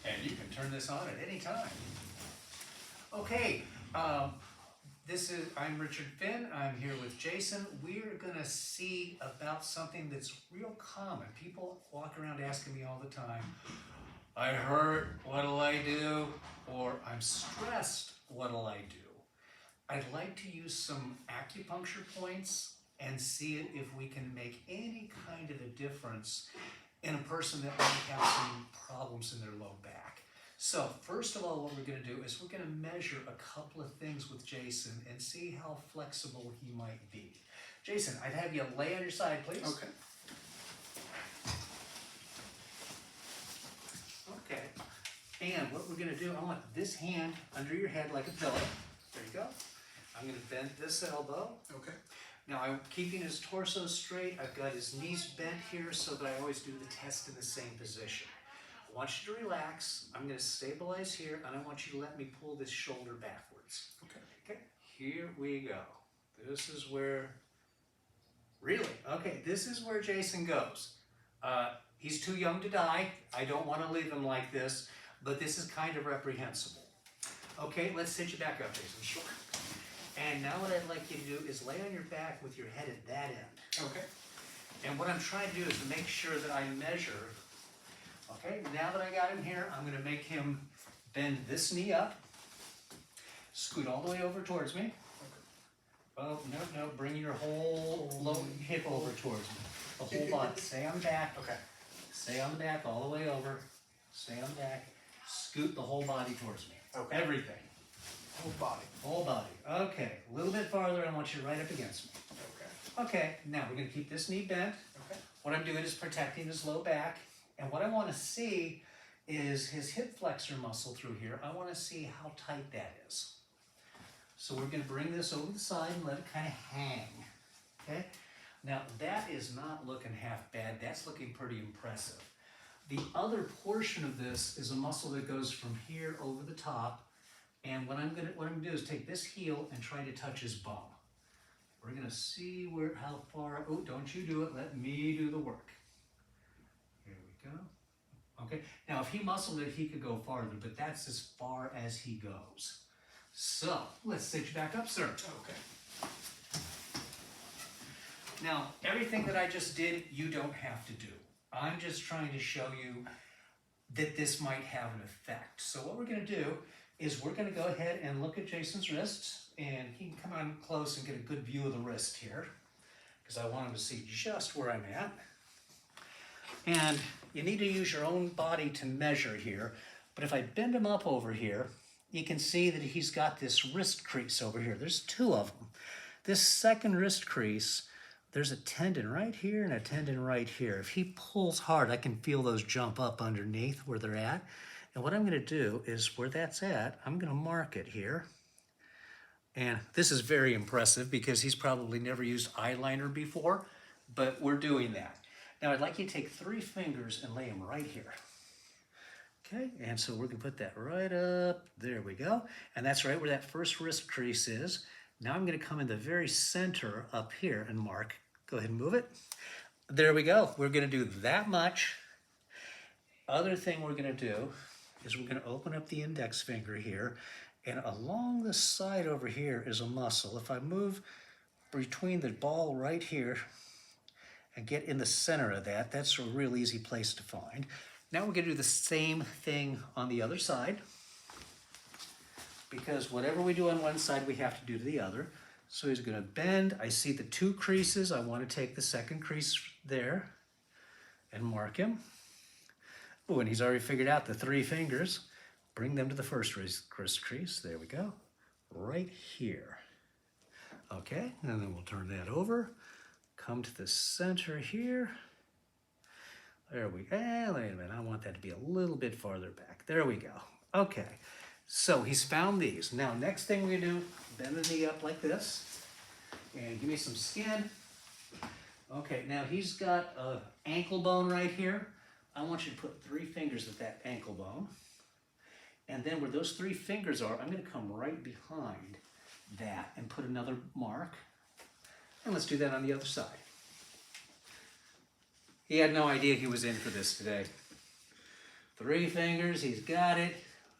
And you can turn this on at any time. Okay, I'm Richard Finn. I'm here with Jason. We're gonna see about something that's real common. People walk around asking me all the time, I hurt, what'll I do? Or I'm stressed, what'll I do? I'd like to use some acupuncture points and see if we can make any kind of a difference in a person that might have some problems in their low back. So first of all, what we're going to do is we're going to measure a couple of things with Jason and see how flexible he might be. Jason, I'd have you lay on your side, please. Okay. Okay. And what we're going to do, I want this hand under your head like a pillow. There you go. I'm going to bend this elbow. Okay. Now I'm keeping his torso straight. I've got his knees bent here so that I always do the test in the same position. I want you to relax. I'm going to stabilize here, and I want you to let me pull this shoulder backwards. Okay. Okay, here we go. This is where, really, okay, this is where Jason goes. He's too young to die. I don't want to leave him like this, but this is kind of reprehensible. Okay, let's sit you back up, Jason. Sure. And now what I'd like you to do is lay on your back with your head at that end. Okay. And what I'm trying to do is to make sure that I measure. Okay, now that I got him here, I'm going to make him bend this knee up. Scoot all the way over towards me. Oh, no, bring your whole low hip over towards me. The whole body. Stay on the back. Okay. Stay on the back all the way over. Stay on the back. Scoot the whole body towards me. Okay. Everything. Whole body. Whole body. Okay, a little bit farther. I want you right up against me. Okay. Okay, now we're going to keep this knee bent. Okay. What I'm doing is protecting his low back. And what I want to see is his hip flexor muscle through here. I want to see how tight that is. So we're going to bring this over the side and let it kind of hang. Okay? Now that is not looking half bad. That's looking pretty impressive. The other portion of this is a muscle that goes from here over the top. And what I'm gonna do is take this heel and try to touch his bum. We're gonna see how far. Oh, don't you do it. Let me do the work. Here we go. Okay. Now, if he muscled it, he could go farther, but that's as far as he goes. So let's sit you back up, sir. Okay. Now, everything that I just did, you don't have to do. I'm just trying to show you that this might have an effect. So what we're gonna do is we're going to go ahead and look at Jason's wrists, and he can come on close and get a good view of the wrist here, because I want him to see just where I'm at. And you need to use your own body to measure here, but if I bend him up over here, you can see that he's got this wrist crease over here. There's two of them. This second wrist crease, there's a tendon right here and a tendon right here. If he pulls hard, I can feel those jump up underneath where they're at. And what I'm going to do is where that's at, I'm going to mark it here. And this is very impressive because he's probably never used eyeliner before, but we're doing that. Now I'd like you to take 3 fingers and lay them right here. Okay, and so we're going to put that right up. There we go. And that's right where that first wrist crease is. Now I'm going to come in the very center up here and mark. Go ahead and move it. There we go. We're going to do that much. Other thing we're going to do is we're going to open up the index finger here, and along the side over here is a muscle. If I move between the ball right here and get in the center of that, that's a real easy place to find. Now we're going to do the same thing on the other side, because whatever we do on one side, we have to do to the other. So he's going to bend. I see the 2 creases. I want to take the second crease there and mark him. Oh, and he's already figured out the 3 fingers. Bring them to the first wrist crease. There we go. Right here. Okay, and then we'll turn that over. Come to the center here. There we go. Wait a minute. I want that to be a little bit farther back. There we go. Okay, so he's found these. Now, next thing we do, bend the knee up like this. And give me some skin. Okay, now he's got an ankle bone right here. I want you to put 3 fingers at that ankle bone. And then where those 3 fingers are, I'm going to come right behind that and put another mark. And let's do that on the other side. He had no idea he was in for this today. 3 fingers, he's got it.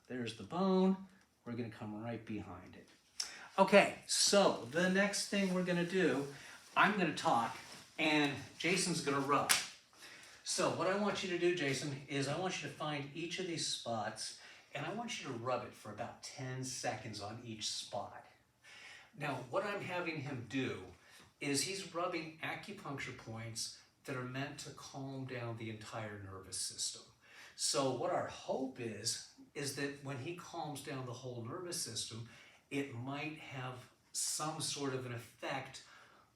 There's the bone. We're gonna come right behind it. Okay, so the next thing we're gonna do, I'm gonna talk and Jason's gonna rub. So what I want you to do, Jason, is I want you to find each of these spots and I want you to rub it for about 10 seconds on each spot. Now, what I'm having him do is he's rubbing acupuncture points that are meant to calm down the entire nervous system. So what our hope is that when he calms down the whole nervous system, it might have some sort of an effect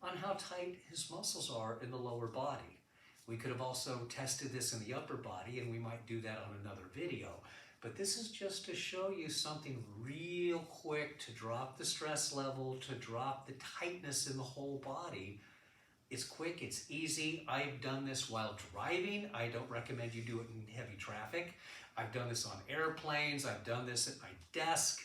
on how tight his muscles are in the lower body. We could have also tested this in the upper body, and we might do that on another video. But this is just to show you something real quick to drop the stress level, to drop the tightness in the whole body. It's quick, it's easy. I've done this while driving. I don't recommend you do it in heavy traffic. I've done this on airplanes. I've done this at my desk.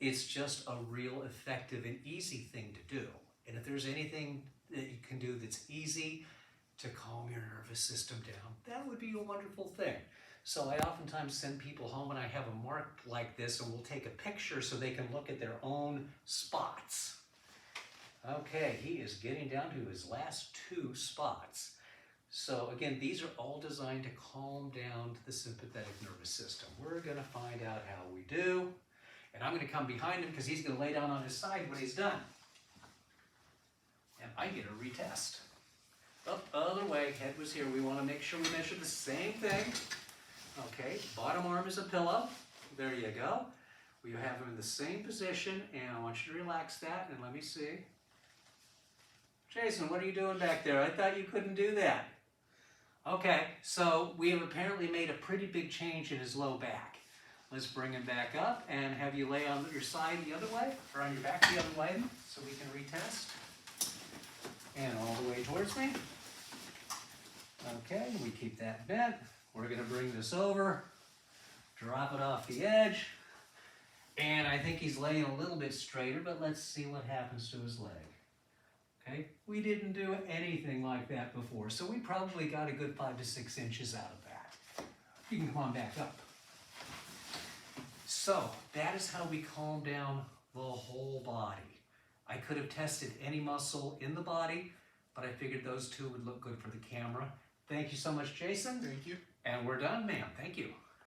It's just a real effective and easy thing to do. And if there's anything that you can do that's easy to calm your nervous system down, that would be a wonderful thing. So I oftentimes send people home and I have a mark like this and we'll take a picture so they can look at their own spots. Okay, he is getting down to his last 2 spots. So again, these are all designed to calm down the sympathetic nervous system. We're gonna find out how we do. And I'm gonna come behind him because he's gonna lay down on his side when he's done. And I get a retest. Up, other way, head was here. We wanna make sure we measure the same thing. Okay, bottom arm is a pillow. There you go. We have him in the same position, and I want you to relax that, and let me see. Jason, what are you doing back there? I thought you couldn't do that. Okay, so we have apparently made a pretty big change in his low back. Let's bring him back up and have you lay on your side the other way, or on your back the other way, so we can retest. And all the way towards me. Okay, we keep that bent. We're gonna bring this over, drop it off the edge, and I think he's laying a little bit straighter, but let's see what happens to his leg. Okay, we didn't do anything like that before, so we probably got a good 5 to 6 inches out of that. You can come on back up. So that is how we calm down the whole body. I could have tested any muscle in the body, but I figured those 2 would look good for the camera. Thank you so much, Jason. Thank you. And we're done, ma'am. Thank you.